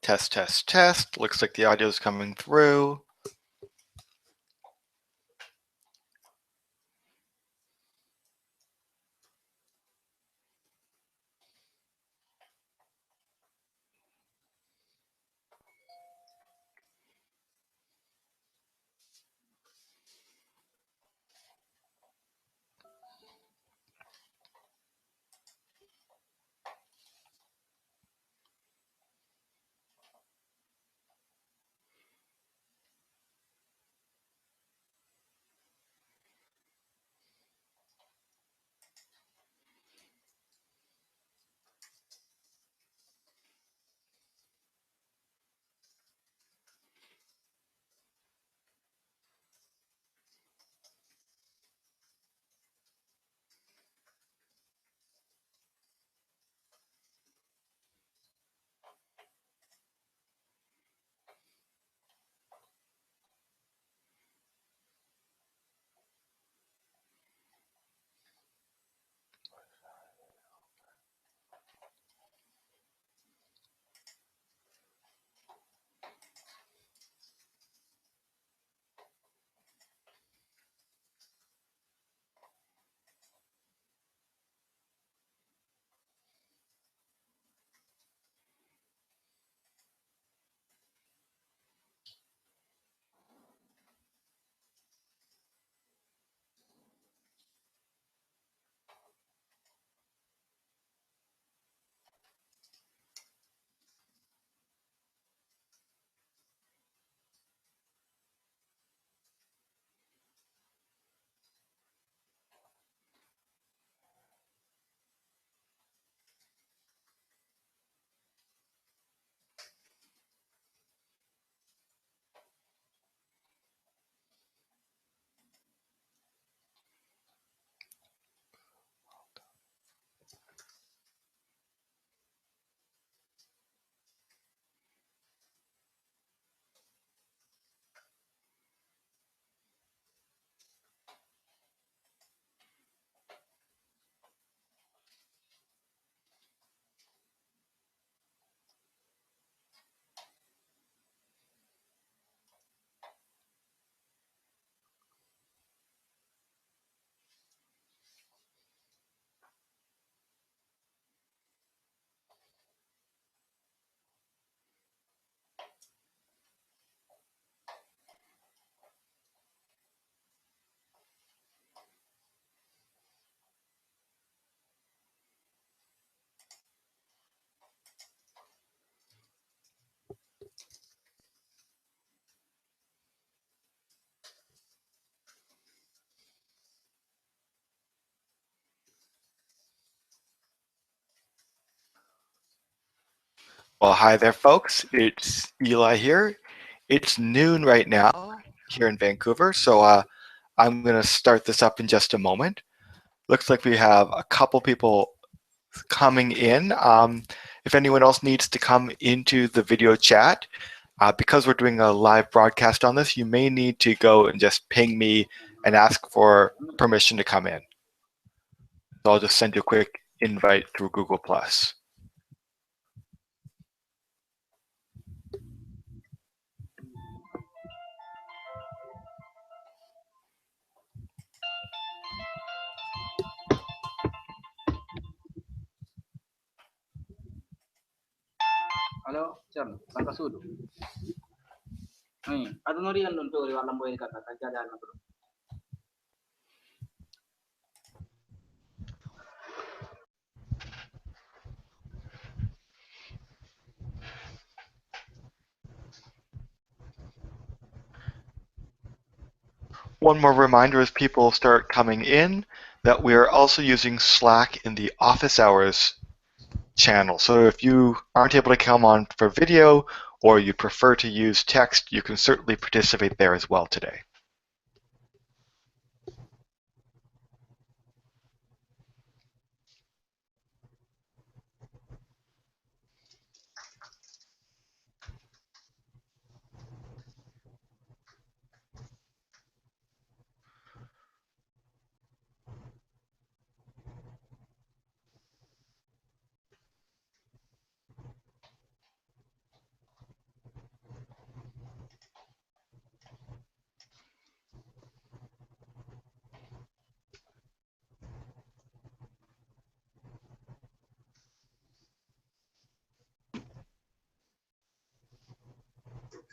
Test, test, test. Looks like the audio is coming through. Well, hi there, folks. It's Eli here. It's noon right now here in Vancouver, so I'm going to start this up in just a moment. Looks like we have a couple people coming in. If anyone else needs to come into the video chat, because we're doing a live broadcast on this, you may need to go and just ping me and ask for permission to come in. So I'll just send you a quick invite through Google+. Halo, Cem, langkah sudu. Ada norian untuk walam boy kata kajadan tu. One more reminder as people start coming in that we are also using Slack in the office hours channel. So if you aren't able to come on for video or you prefer to use text, you can certainly participate there as well today.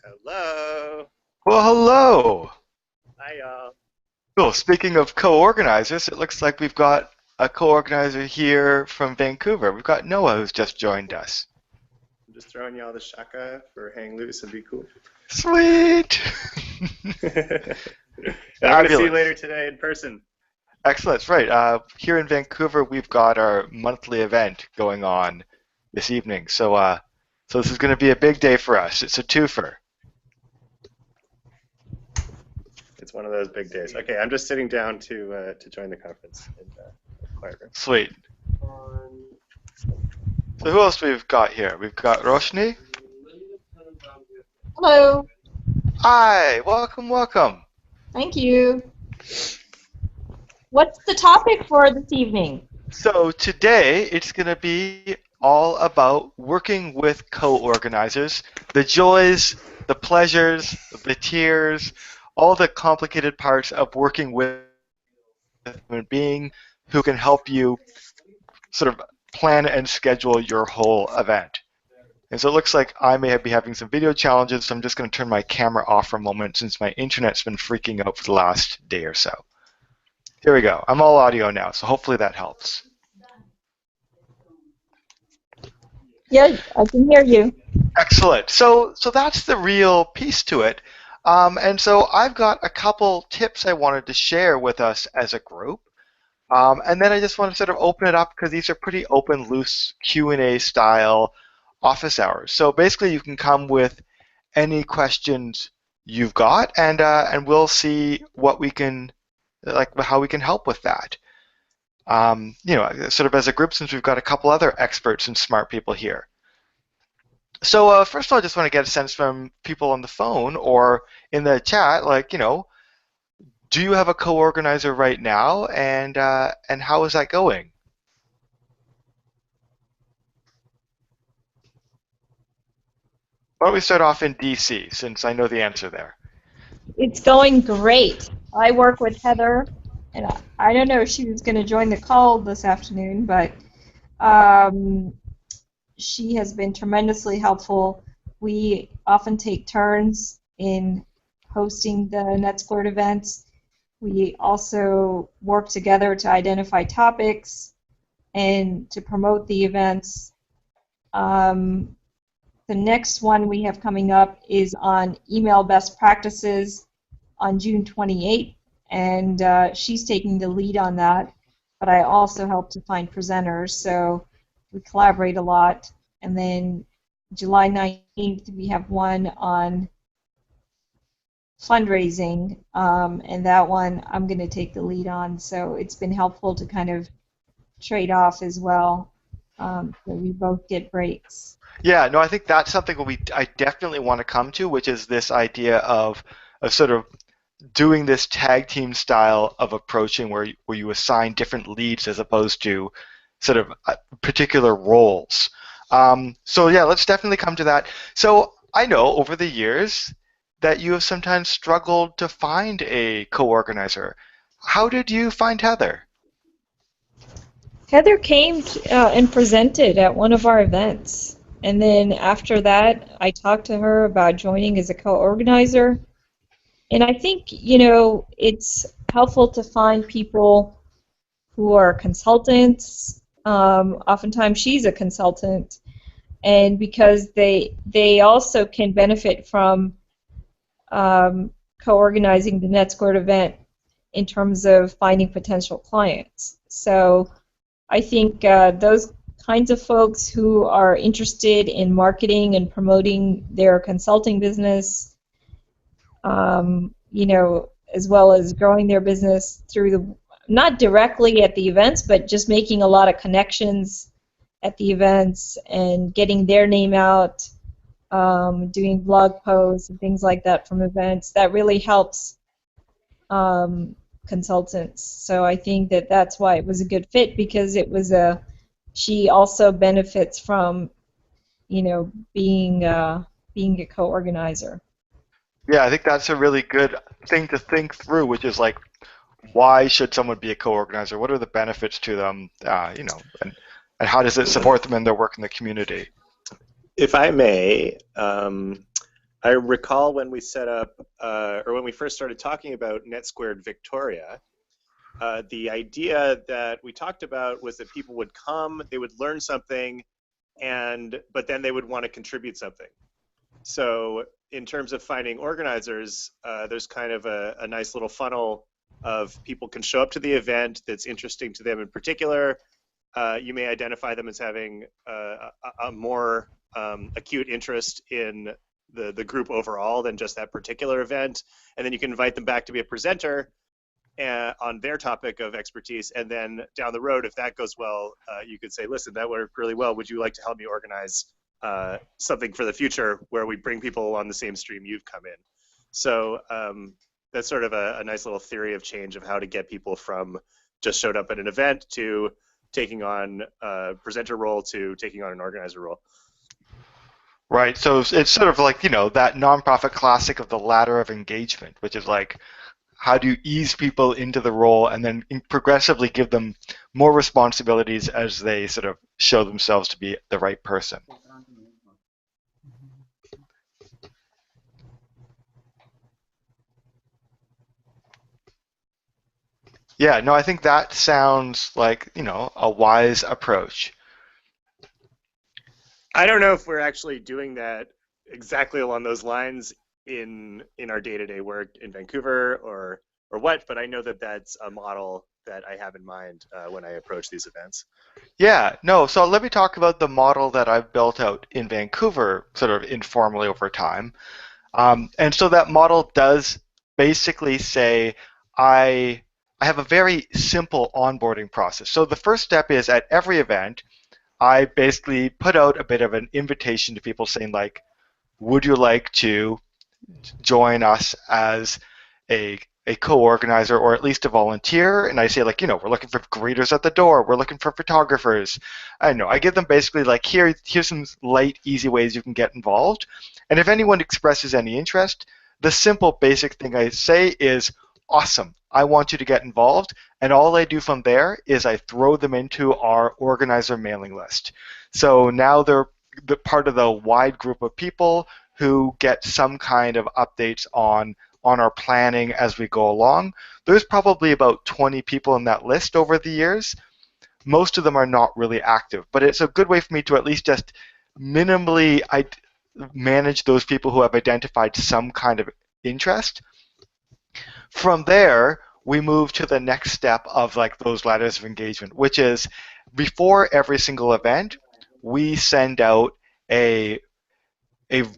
Hello. Well, hello. Hi, y'all. Cool. Speaking of co-organizers, it looks like we've got a co-organizer here from Vancouver. We've got Noah who's just joined us. I'm just throwing y'all the shaka for hang loose and be cool. Sweet. And I'm going to see you Fabulous. later today in person. Excellent. Right. Here in Vancouver, we've got our monthly event going on this evening. So this is going to be a big day for us. It's a twofer. It's one of those big days. Okay, I'm just sitting down to join the conference in the quiet room. Sweet. So who else we've got here? We've got Roshni. Hello. Hi. Welcome, welcome. Thank you. What's the topic for this evening? So today it's going to be all about working with co-organizers, the joys, the pleasures, the tears, all the complicated parts of working with a human being who can help you sort of plan and schedule your whole event. And so it looks like I may be having some video challenges, so I'm just going to turn my camera off for a moment since my internet's been freaking out for the last day or so. Here we go. I'm all audio now, so hopefully that helps. Yeah, I can hear you. Excellent. So that's the real piece to it. And so I've got a couple tips I wanted to share with us as a group. And then I just want to sort of open it up because these are pretty open, loose Q&A style office hours. So basically you can come with any questions you've got and we'll see what we can, like how we can help with that. Sort of as a group, since we've got a couple other experts and smart people here. So first of all, I just want to get a sense from people on the phone or in the chat, like, do you have a co-organizer right now, and how is that going? Why don't we start off in DC, since I know the answer there. It's going great. I work with Heather, and I don't know if she was going to join the call this afternoon, but she has been tremendously helpful. We often take turns in hosting the NetSquared events. We also work together to identify topics and to promote the events. The next one we have coming up is on email best practices on June 28th, and she's taking the lead on that, but I also help to find presenters, so we collaborate a lot. And then July 19th we have one on fundraising, and that one I'm going to take the lead on, so it's been helpful to kind of trade off as well, so we both get breaks. Yeah, no, I think that's something I definitely want to come to, which is this idea of sort of doing this tag team style of approaching where you assign different leads as opposed to sort of particular roles. So yeah, let's definitely come to that. So I know over the years that you have sometimes struggled to find a co-organizer. How did you find Heather? Heather came and presented at one of our events, and then after that I talked to her about joining as a co-organizer, and I think it's helpful to find people who are consultants. Oftentimes she's a consultant, and because they also can benefit from co-organizing the NetSquared event in terms of finding potential clients. So I think those kinds of folks who are interested in marketing and promoting their consulting business, as well as growing their business through not directly at the events, but just making a lot of connections at the events and getting their name out, doing blog posts and things like that from events. That really helps consultants. So I think that's why it was a good fit, because she also benefits from being a co-organizer. Yeah, I think that's a really good thing to think through, which is like, why should someone be a co-organizer? What are the benefits to them? And how does it support them in their work in the community? If I may, I recall when we set up, or when we first started talking about NetSquared Victoria, the idea that we talked about was that people would come, they would learn something, but then they would want to contribute something. So in terms of finding organizers, there's kind of a nice little funnel of people can show up to the event that's interesting to them in particular. You may identify them as having a more acute interest in the group overall than just that particular event. And then you can invite them back to be a presenter on their topic of expertise. And then down the road, if that goes well, you could say, listen, that worked really well. Would you like to help me organize something for the future where we bring people on the same stream you've come in? So that's sort of a nice little theory of change of how to get people from just showed up at an event to taking on a presenter role to taking on an organizer role. Right. So it's sort of like, that nonprofit classic of the ladder of engagement, which is like, how do you ease people into the role and then progressively give them more responsibilities as they sort of show themselves to be the right person? Yeah, no, I think that sounds like, a wise approach. I don't know if we're actually doing that exactly along those lines in our day-to-day work in Vancouver or what, but I know that that's a model that I have in mind when I approach these events. Yeah, no, so let me talk about the model that I've built out in Vancouver sort of informally over time. And so that model does basically say I have a very simple onboarding process. So the first step is at every event, I basically put out a bit of an invitation to people saying like, would you like to join us as a co-organizer or at least a volunteer? And I say like, we're looking for greeters at the door. We're looking for photographers. I don't know. I give them basically like, here's some light, easy ways you can get involved. And if anyone expresses any interest, the simple basic thing I say is, awesome, I want you to get involved. And all I do from there is I throw them into our organizer mailing list. So now they're part of the wide group of people who get some kind of updates on our planning as we go along. There's probably about 20 people in that list over the years. Most of them are not really active, but it's a good way for me to at least just minimally manage those people who have identified some kind of interest. From there, we move to the next step of like those ladders of engagement, which is before every single event, we send out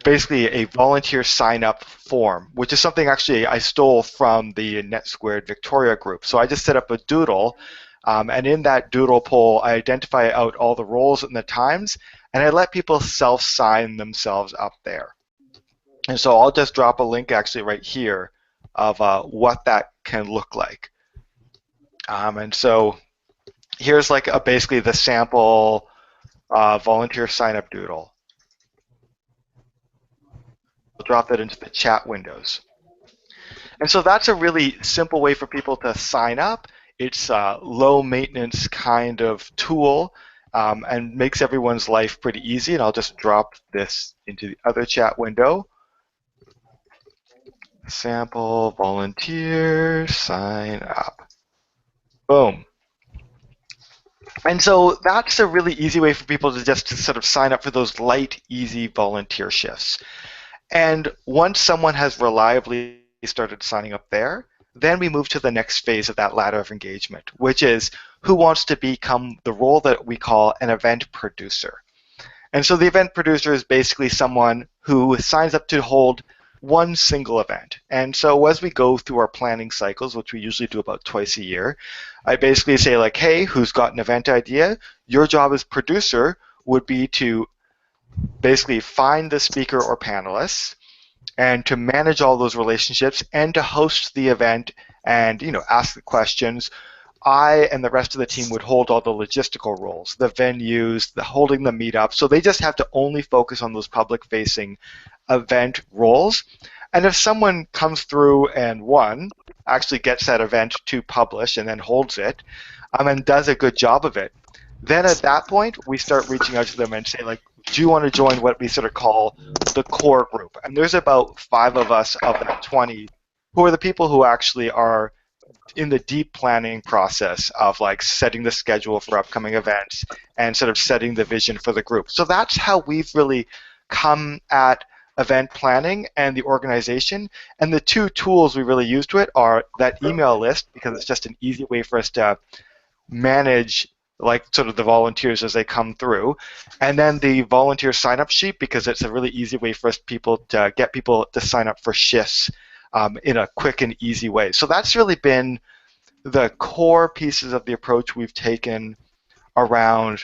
basically a volunteer sign-up form, which is something actually I stole from the NetSquared Victoria group. So I just set up a doodle, and in that doodle poll, I identify out all the roles and the times, and I let people self-sign themselves up there. And so I'll just drop a link actually right here of what that can look like. And so here's like basically the sample volunteer sign-up doodle. I'll drop that into the chat windows. And so that's a really simple way for people to sign up. It's a low maintenance kind of tool and makes everyone's life pretty easy. And I'll just drop this into the other chat window. Sample volunteer sign up. Boom. And so that's a really easy way for people to just sort of sign up for those light, easy volunteer shifts. And once someone has reliably started signing up there, then we move to the next phase of that ladder of engagement, which is who wants to become the role that we call an event producer. And so the event producer is basically someone who signs up to hold one single event. And so as we go through our planning cycles, which we usually do about twice a year, I basically say like, hey, who's got an event idea? Your job as producer would be to basically find the speaker or panelists and to manage all those relationships and to host the event and ask the questions. I and the rest of the team would hold all the logistical roles, the venues, the holding the meetup. So they just have to only focus on those public-facing event roles. And if someone comes through and actually gets that event to publish and then holds it and does a good job of it, then at that point we start reaching out to them and say like, do you want to join what we sort of call the core group? And there's about 5 of us of that 20 who are the people who actually are in the deep planning process of like setting the schedule for upcoming events and sort of setting the vision for the group. So that's how we've really come at event planning and the organization. And the 2 tools we really use to it are that email list, because it's just an easy way for us to manage like sort of the volunteers as they come through, and then the volunteer sign-up sheet, because it's a really easy way for us to get people to sign up for shifts in a quick and easy way. So that's really been the core pieces of the approach we've taken around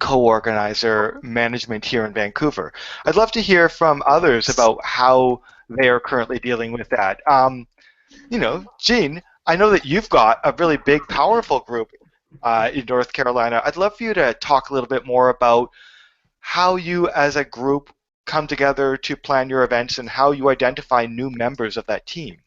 co-organizer management here in Vancouver. I'd love to hear from others about how they are currently dealing with that. You know, Jean, I know that you've got a really big, powerful group in North Carolina. I'd love for you to talk a little bit more about how you as a group come together to plan your events and how you identify new members of that team.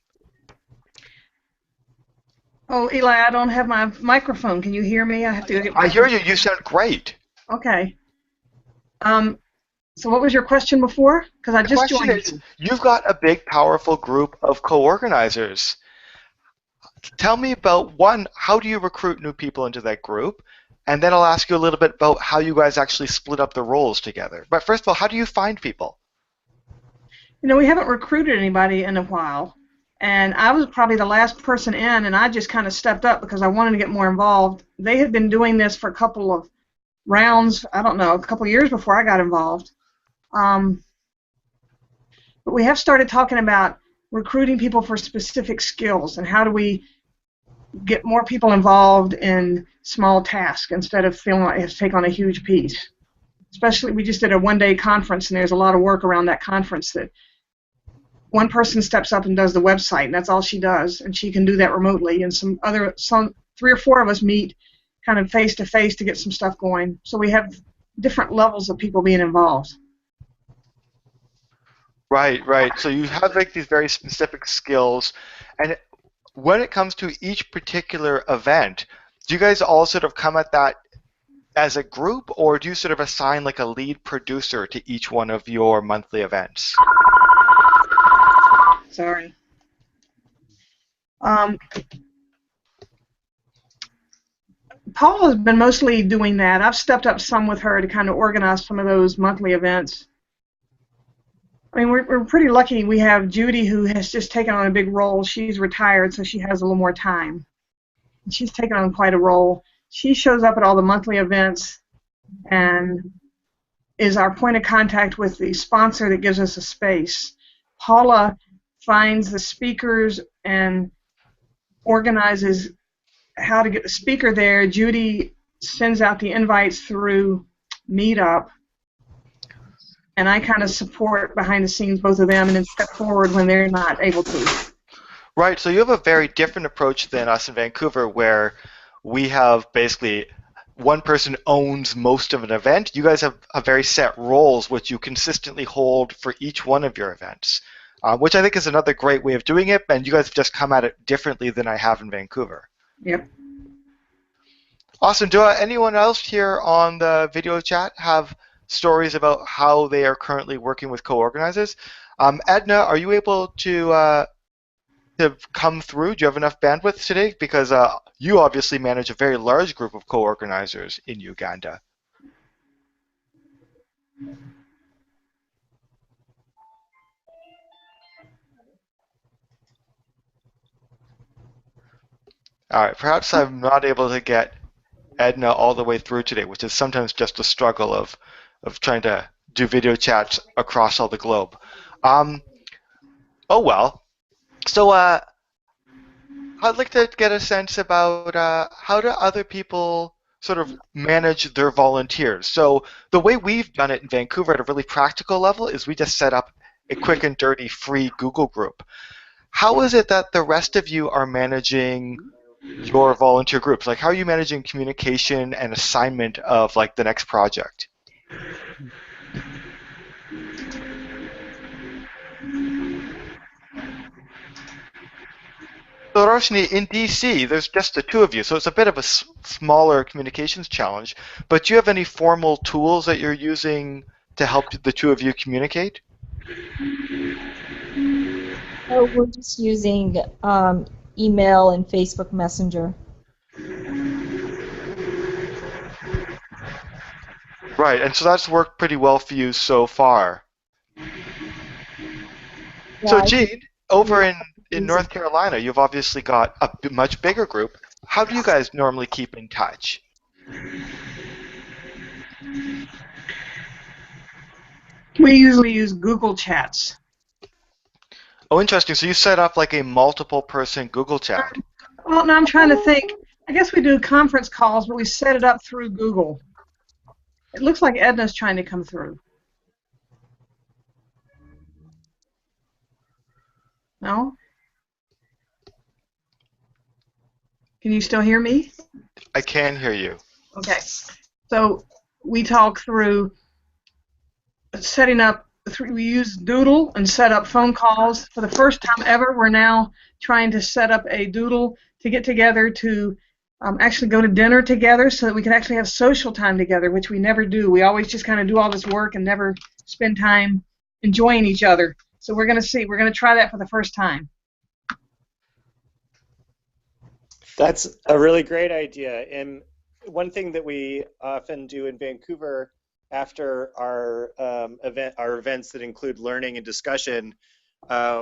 Oh, Eli, I don't have my microphone. Can you hear me? I have to go get my... I hear you. You sound great. Okay. So what was your question before? Because I just joined you. You've got a big, powerful group of co-organizers. Tell me about, one, how do you recruit new people into that group? And then I'll ask you a little bit about how you guys actually split up the roles together. But first of all, how do you find people? You know, we haven't recruited anybody in a while. And I was probably the last person in, and I just kind of stepped up because I wanted to get more involved. They had been doing this for a couple of rounds, I don't know, a couple of years before I got involved. But we have started talking about recruiting people for specific skills and how do we get more people involved in small tasks instead of feeling like it has to take on a huge piece. Especially, we just did a one-day conference, and there's a lot of work around that conference that one person steps up and does the website, and that's all she does, and she can do that remotely. And some 3 or 4 of us meet kind of face-to-face to get some stuff going. So we have different levels of people being involved. Right, right. So you have like these very specific skills, and when it comes to each particular event, do you guys all sort of come at that as a group, or do you sort of assign like a lead producer to each one of your monthly events? Sorry. Paula's been mostly doing that. I've stepped up some with her to kind of organize some of those monthly events. I mean, we're pretty lucky. We have Judy, who has just taken on a big role. She's retired, so she has a little more time. She's taken on quite a role. She shows up at all the monthly events and is our point of contact with the sponsor that gives us a space. Paula finds the speakers and organizes how to get the speaker there. Judy sends out the invites through Meetup, and I kind of support behind the scenes both of them and then step forward when they're not able to. Right, so you have a very different approach than us in Vancouver, where we have basically one person owns most of an event. You guys have a very set roles which you consistently hold for each one of your events, which I think is another great way of doing it, and you guys have just come at it differently than I have in Vancouver. Yep. Awesome. Do anyone else here on the video chat have stories about how they are currently working with co-organizers? Edna, are you able to come through? Do you have enough bandwidth today? Because you obviously manage a very large group of co-organizers in Uganda. All right, perhaps I'm not able to get Edna all the way through today, which is sometimes just a struggle of trying to do video chats across all the globe. Oh well. So I'd like to get a sense about how do other people sort of manage their volunteers. So the way we've done it in Vancouver at a really practical level is we just set up a quick and dirty free Google group. How is it that the rest of you are managing your volunteer groups? Like, how are you managing communication and assignment of like the next project? So Roshni, in DC, there's just the two of you, so it's a bit of a smaller communications challenge. But do you have any formal tools that you're using to help the two of you communicate? Oh, we're just using email and Facebook Messenger. Right, and so that's worked pretty well for you so far. Yeah, So I think Gene, over in easy. North Carolina, you've obviously got a much bigger group. How do you guys normally keep in touch? We usually use Google Chats. Oh, interesting. So you set up like a multiple person Google chat. Well, now I'm trying to think. I guess we do conference calls, but we set it up through Google. It looks like Edna's trying to come through. No? Can you still hear me? I can hear you. Okay. So we talk through setting up, we use Doodle and set up phone calls. For the first time ever, we're now trying to set up a Doodle to get together to actually go to dinner together so that we can actually have social time together, which we never do. We always just kind of do all this work and never spend time enjoying each other. So we're going to try that for the first time. That's a really great idea. And one thing that we often do in Vancouver after our events that include learning and discussion,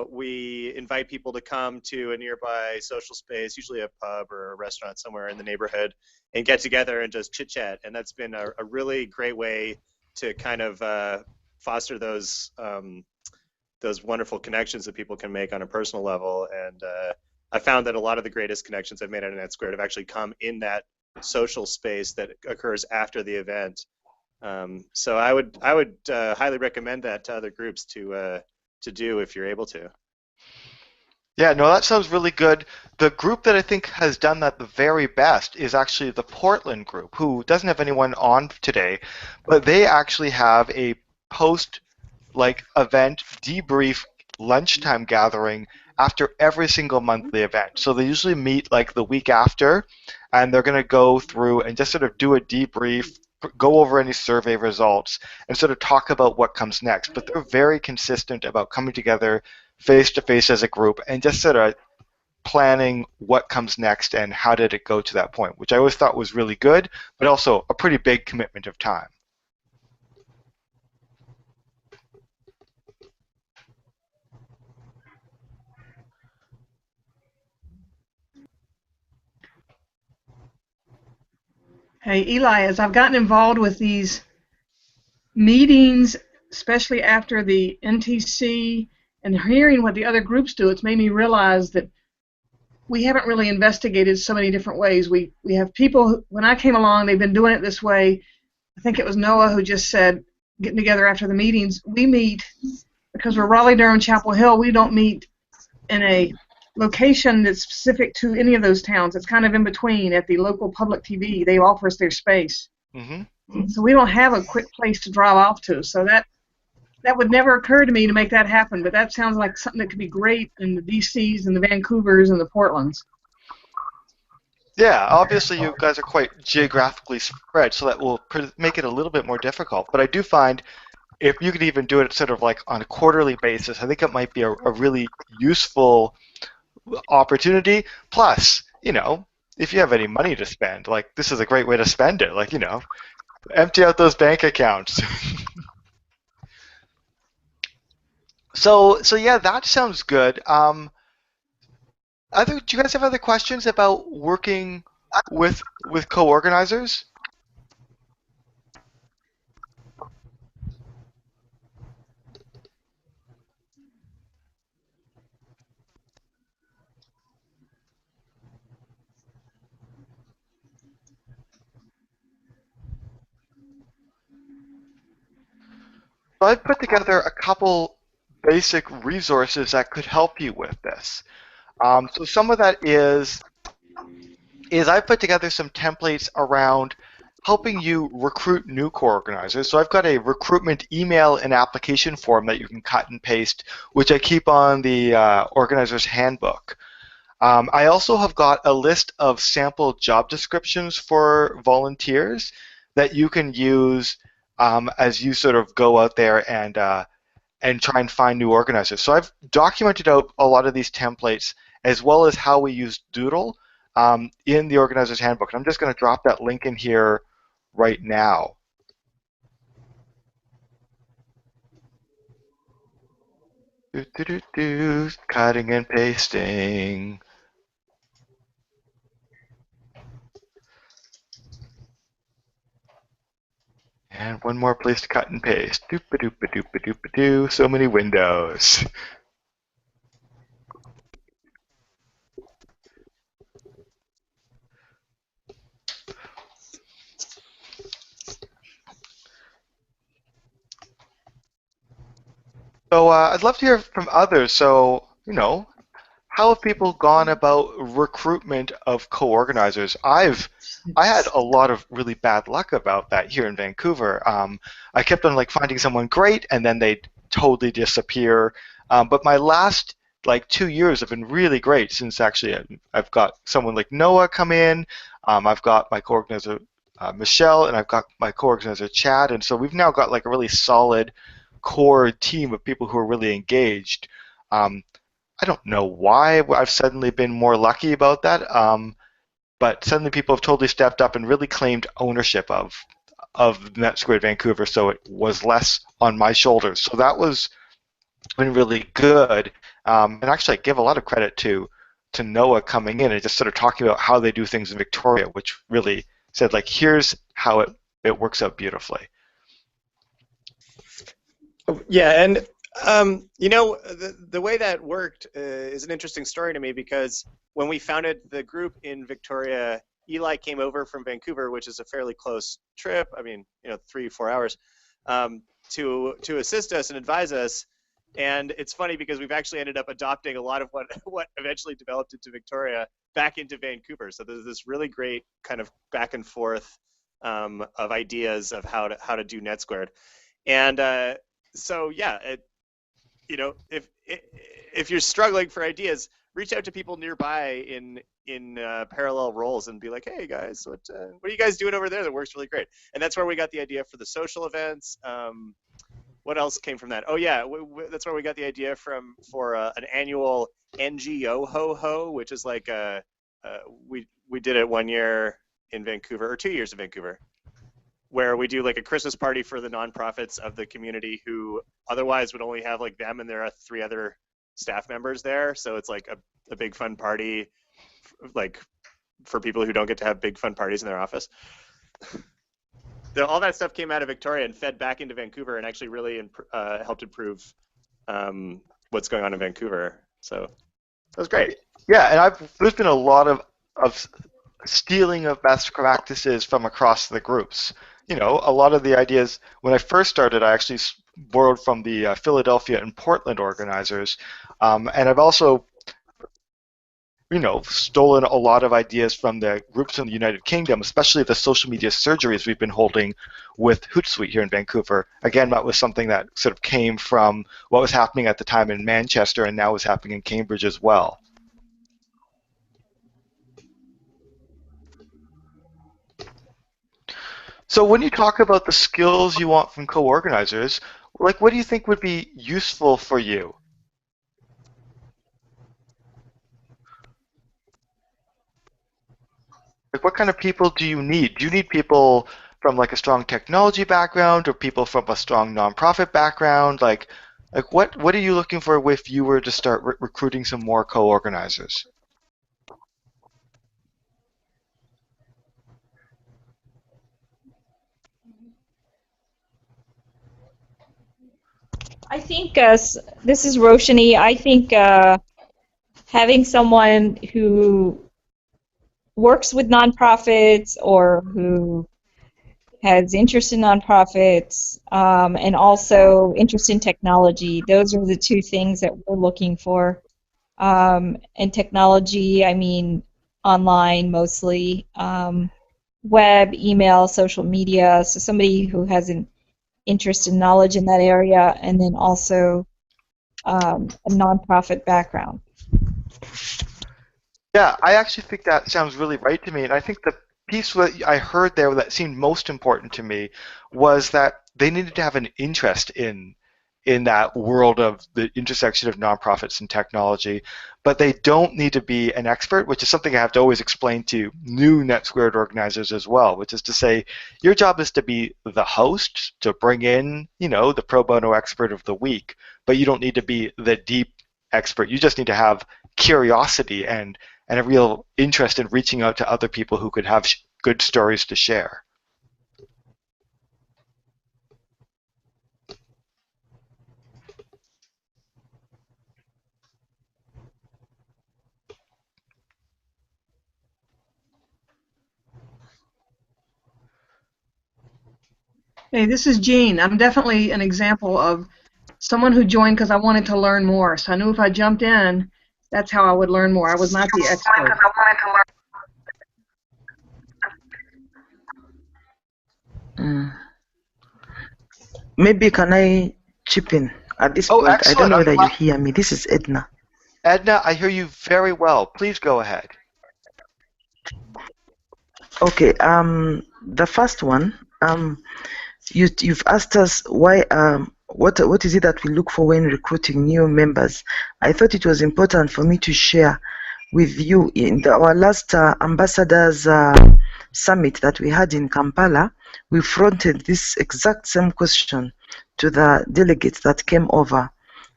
we invite people to come to a nearby social space, usually a pub or a restaurant somewhere in the neighborhood, and get together and just chit chat. And that's been a really great way to kind of foster those wonderful connections that people can make on a personal level. And I found that a lot of the greatest connections I've made at NetSquared have actually come in that social space that occurs after the event. So I would highly recommend that to other groups to do if you're able to. Yeah, no, that sounds really good. The group that I think has done that the very best is actually the Portland group, who doesn't have anyone on today, but they actually have a event debrief lunchtime gathering after every single monthly event. So they usually meet like the week after, and they're going to go through and just sort of do a debrief, go over any survey results, and sort of talk about what comes next. But they're very consistent about coming together face-to-face as a group and just sort of planning what comes next and how did it go to that point, which I always thought was really good, but also a pretty big commitment of time. Hey, Eli, as I've gotten involved with these meetings, especially after the NTC, and hearing what the other groups do, it's made me realize that we haven't really investigated so many different ways. We have people, when I came along, they've been doing it this way. I think it was Noah who just said, getting together after the meetings, we meet, because we're Raleigh-Durham, Chapel Hill, we don't meet in a location that's specific to any of those towns. It's kind of in between at the local public TV. They offer us their space. Mm-hmm. So we don't have a quick place to drive off to. So that would never occur to me to make that happen, but that sounds like something that could be great in the DCs and the Vancouvers and the Portlands. Yeah, obviously you guys are quite geographically spread, so that will make it a little bit more difficult. But I do find if you could even do it sort of like on a quarterly basis, I think it might be a really useful opportunity. Plus, you know, if you have any money to spend, like this is a great way to spend it. Like, you know, empty out those bank accounts. So yeah, that sounds good. Do you guys have other questions about working with co-organizers? So I've put together a couple basic resources that could help you with this. So some of that is I've put together some templates around helping you recruit new co-organizers. So I've got a recruitment email and application form that you can cut and paste, which I keep on the organizer's handbook. I also have got a list of sample job descriptions for volunteers that you can use as you sort of go out there and try and find new organizers. So I've documented out a lot of these templates as well as how we use Doodle in the Organizer's Handbook. And I'm just going to drop that link in here right now. Cutting and pasting. And one more place to cut and paste. Doop-a-doop-a-doop-a-doop-a-doo. So many windows. So I'd love to hear from others. So, how have people gone about recruitment of co-organizers? I had a lot of really bad luck about that here in Vancouver. I kept on finding someone great, and then they'd totally disappear. But my last 2 years have been really great since actually I've got someone like Noah come in. I've got my co-organizer Michelle, and I've got my co-organizer Chad, and so we've now got a really solid core team of people who are really engaged. I don't know why I've suddenly been more lucky about that, but suddenly people have totally stepped up and really claimed ownership of NetSquared Vancouver, so it was less on my shoulders. So that was been really good, and actually I give a lot of credit to Noah coming in and just sort of talking about how they do things in Victoria, which really said here's how it works out beautifully. Yeah, and the way that worked is an interesting story to me, because when we founded the group in Victoria, Eli came over from Vancouver, which is a fairly close trip. I mean, 3-4 hours, to assist us and advise us. And it's funny because we've actually ended up adopting a lot of what eventually developed into Victoria back into Vancouver. So there's this really great kind of back and forth of ideas of how to do NetSquared. And so yeah, if you're struggling for ideas, reach out to people nearby in parallel roles and be like, hey guys, what are you guys doing over there that works really great? And that's where we got the idea for the social events. What else came from that? Oh yeah, that's where we got the idea for an annual NGO ho-ho, which is we did it 1 year in Vancouver, or 2 years in Vancouver, where we do a Christmas party for the nonprofits of the community who otherwise would only have them and there are 3 other staff members there. So it's a big fun party, for people who don't get to have big fun parties in their office. All that stuff came out of Victoria and fed back into Vancouver and actually really helped improve what's going on in Vancouver. So that was great. Yeah, and there's been a lot of stealing of best practices from across the groups. A lot of the ideas, when I first started, I actually borrowed from the Philadelphia and Portland organizers, and I've also stolen a lot of ideas from the groups in the United Kingdom, especially the social media surgeries we've been holding with Hootsuite here in Vancouver. Again, that was something that sort of came from what was happening at the time in Manchester and now is happening in Cambridge as well. So when you talk about the skills you want from co-organizers, what do you think would be useful for you? What kind of people do you need? Do you need people from a strong technology background or people from a strong nonprofit background? What are you looking for if you were to start recruiting some more co-organizers? I think this is Roshani. I think having someone who works with nonprofits or who has interest in nonprofits and also interest in technology, those are the 2 things that we're looking for. And technology, I mean online mostly, web, email, social media, so somebody who has an interest and knowledge in that area, and then also a nonprofit background. Yeah, I actually think that sounds really right to me, and I think the piece that I heard there that seemed most important to me was that they needed to have an interest in that world of the intersection of nonprofits and technology, but they don't need to be an expert, which is something I have to always explain to new NetSquared organizers as well, which is to say your job is to be the host, to bring in, the pro bono expert of the week, but you don't need to be the deep expert. You just need to have curiosity and a real interest in reaching out to other people who could have good stories to share. Hey, this is Jean. I'm definitely an example of someone who joined because I wanted to learn more. So I knew if I jumped in, that's how I would learn more. I was not the expert. Maybe can I chip in at this Oh, point? I don't excellent. know whether you hear me. This is Edna. Edna, I hear you very well. Please go ahead. Okay. The first one. You've asked us why. What is it that we look for when recruiting new members? I thought it was important for me to share with you in our last ambassadors summit that we had in Kampala. We fronted this exact same question to the delegates that came over,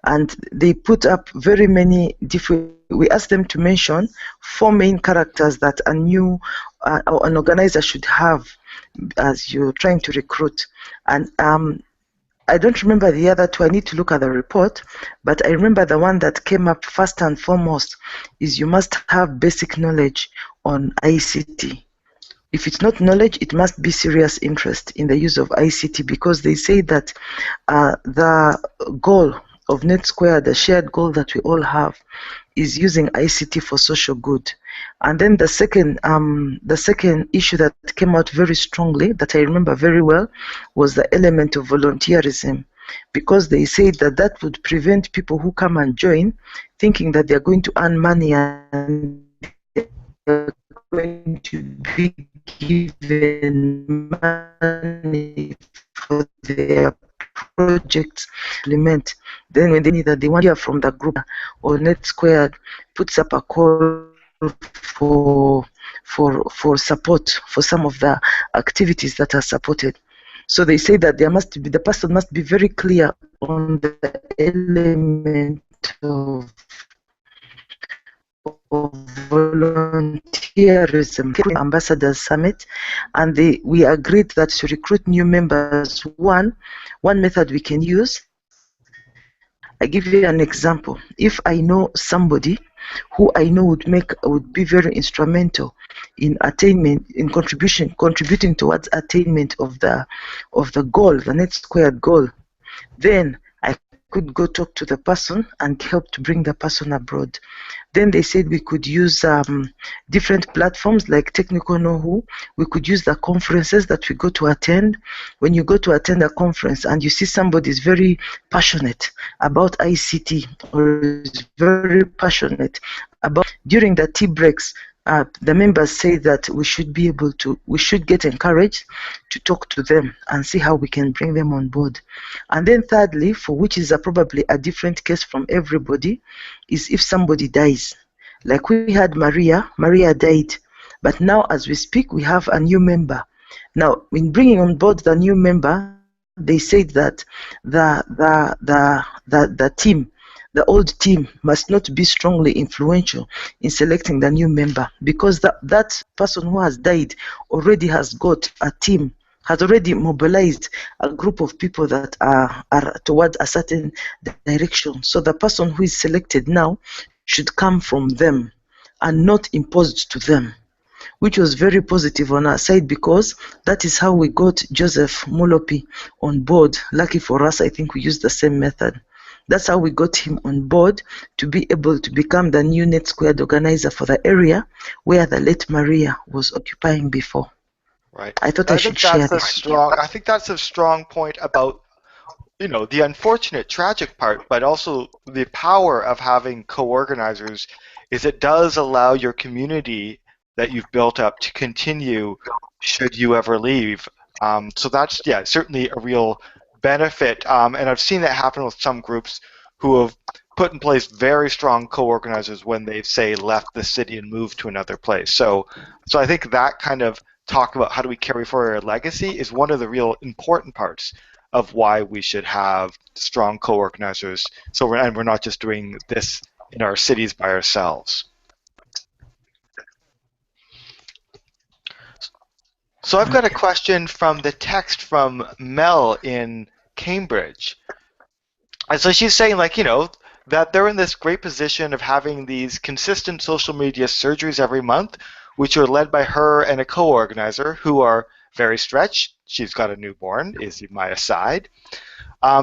and they put up very many different. We asked them to mention 4 main characters that a new an organizer should have as you're trying to recruit. And I don't remember the other 2. I need to look at the report, but I remember the one that came up first and foremost is you must have basic knowledge on ICT. If it's not knowledge, it must be serious interest in the use of ICT, because they say that the goal of NetSquared, the shared goal that we all have, is using ICT for social good. And then the second issue that came out very strongly, that I remember very well, was the element of volunteerism, because they said that that would prevent people who come and join thinking that they're going to earn money and they're going to be given money for their projects implement. Then when they need that, they want to hear from the group, or NetSquared puts up a call for support for some of the activities that are supported. So they say that the person must be very clear on the element of volunteerism. Ambassadors Summit, and we agreed that to recruit new members, one method we can use. I give you an example. If I know somebody who I know would be very instrumental in contributing towards attainment of the goal, the NetSquared goal, then I could go talk to the person and help to bring the person abroad. Then they said we could use different platforms like Technical Know-Who. We could use the conferences that we go to attend. When you go to attend a conference and you see somebody is very passionate about ICT, or is very passionate about, during the tea breaks, the members say that we should get encouraged to talk to them and see how we can bring them on board. And then thirdly, for which is probably a different case from everybody, is if somebody dies. Like we had Maria died, but now as we speak, we have a new member. Now, in bringing on board the new member, they said that the team, the old team, must not be strongly influential in selecting the new member, because that person who has died already has got a team, has already mobilized a group of people that are towards a certain direction. So the person who is selected now should come from them and not imposed to them, which was very positive on our side, because that is how we got Joseph Mulopi on board. Lucky for us, I think we used the same method. That's how we got him on board to be able to become the new NetSquared organizer for the area where the late Maria was occupying before. Right. I thought I should share this. I think that's a strong point about, the unfortunate, tragic part, but also the power of having co-organizers is it does allow your community that you've built up to continue should you ever leave. So that's, yeah, certainly a real benefit. And I've seen that happen with some groups who have put in place very strong co-organizers when they've, say, left the city and moved to another place. So I think that kind of talk about how do we carry forward our legacy is one of the real important parts of why we should have strong co-organizers. So we're not just doing this in our cities by ourselves. So I've got a question from the text from Mel in Cambridge. And so she's saying, like, that they're in this great position of having these consistent social media surgeries every month, which are led by her and a co-organizer who are very stretched. She's got a newborn, is my aside.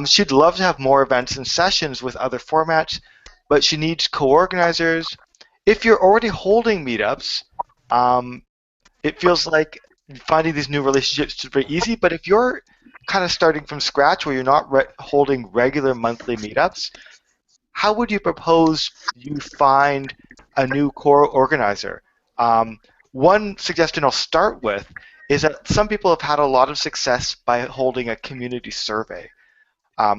She'd love to have more events and sessions with other formats, but she needs co-organizers. If you're already holding meetups, it feels like finding these new relationships is very easy, but if you're kind of starting from scratch where you're not holding regular monthly meetups, how would you propose you find a new core organizer? One suggestion I'll start with is that some people have had a lot of success by holding a community survey.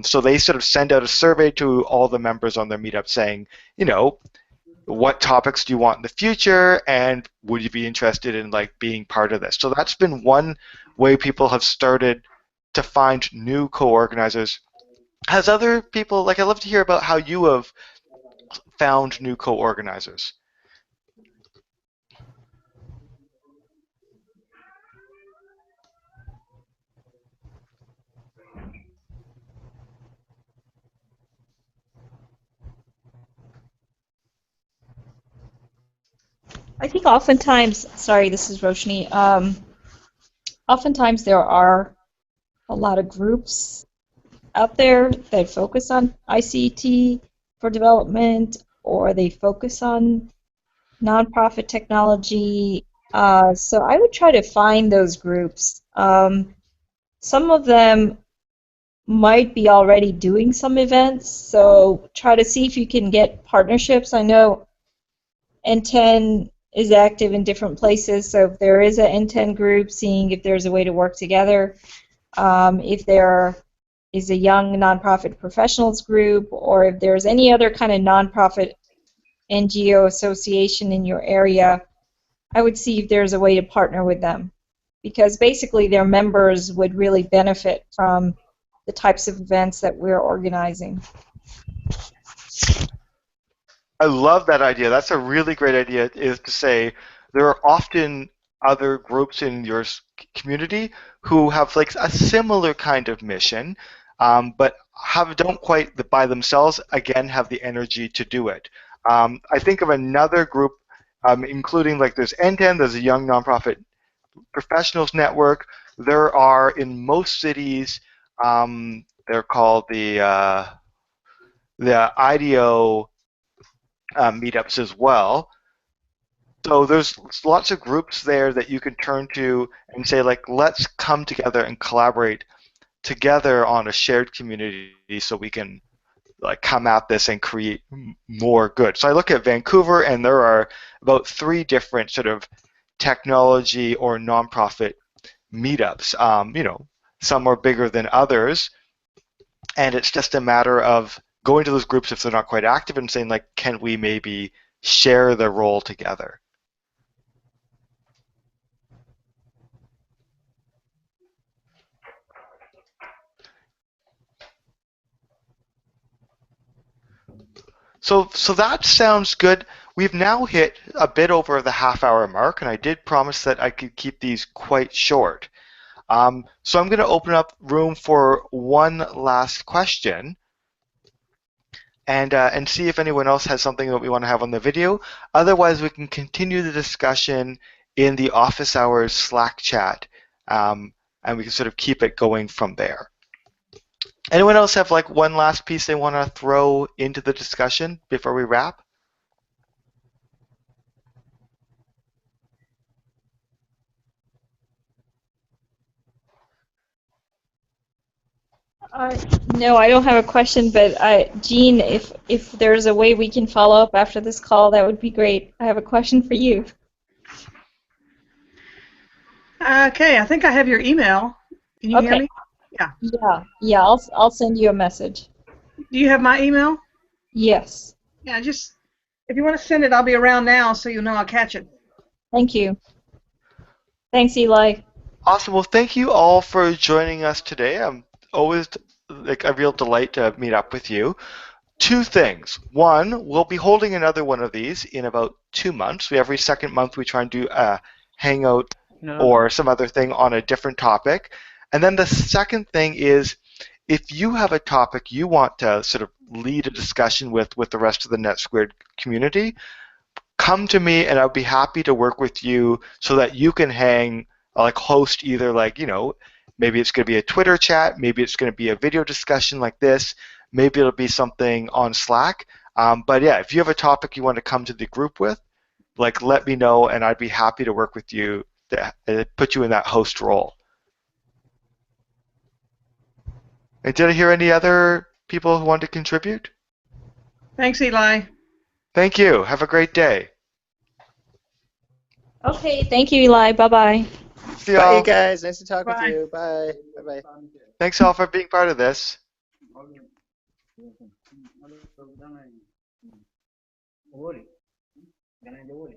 So they sort of send out a survey to all the members on their meetup saying, what topics do you want in the future, and would you be interested in being part of this? So that's been one way people have started to find new co-organizers. Has other people, I'd love to hear about how you have found new co-organizers. I think oftentimes, sorry, this is Roshni. Oftentimes there are a lot of groups out there that focus on ICT for development, or they focus on nonprofit technology. So I would try to find those groups. Some of them might be already doing some events, so try to see if you can get partnerships. I know N10 is active in different places, so if there is an N10 group, seeing if there's a way to work together. If there is a young nonprofit professionals group, or if there's any other kind of nonprofit NGO association in your area, I would see if there's a way to partner with them, because basically their members would really benefit from the types of events that we're organizing. I love that idea. That's a really great idea, is to say there are often other groups in your community who have a similar kind of mission, but don't quite by themselves, again, have the energy to do it. I think of another group, including there's N10, there's a Young Nonprofit Professionals Network. There are in most cities, they're called the IDEO meetups as well. So there's lots of groups there that you can turn to and say, let's come together and collaborate together on a shared community so we can come at this and create more good. So I look at Vancouver, and there are about 3 different sort of technology or nonprofit meetups. Some are bigger than others, and it's just a matter of going to those groups if they're not quite active and saying, can we maybe share the role together? So that sounds good. We've now hit a bit over the half-hour mark, and I did promise that I could keep these quite short. So I'm going to open up room for one last question, and see if anyone else has something that we want to have on the video. Otherwise, we can continue the discussion in the office hours Slack chat, and we can sort of keep it going from there. Anyone else have one last piece they want to throw into the discussion before we wrap? No, I don't have a question, but Jean, if there's a way we can follow up after this call, that would be great. I have a question for you. Okay, I think I have your email. Can you hear Okay. me? Yeah. Yeah. I'll send you a message. Do you have my email? Yes. Yeah, just if you want to send it, I'll be around now, so you'll know I'll catch it. Thank you. Thanks, Eli. Awesome. Well, thank you all for joining us today. Always like a real delight to meet up with you. Two things. One, we'll be holding another one of these in about 2 months. Every second month we try and do a hangout or some other thing on a different topic. And then the second thing is, if you have a topic you want to sort of lead a discussion with the rest of the NetSquared community, come to me and I'll be happy to work with you so that you can host either maybe it's going to be a Twitter chat, maybe it's going to be a video discussion like this, maybe it'll be something on Slack. But yeah, if you have a topic you want to come to the group with, let me know and I'd be happy to work with you to put you in that host role. And did I hear any other people who want to contribute? Thanks, Eli. Thank you. Have a great day. Okay, thank you, Eli. Bye-bye. See y'all. Bye, you guys. Nice to talk with Bye. you. Bye. Bye-bye. Thanks all for being part of this. Boleh. Jangan dia boleh.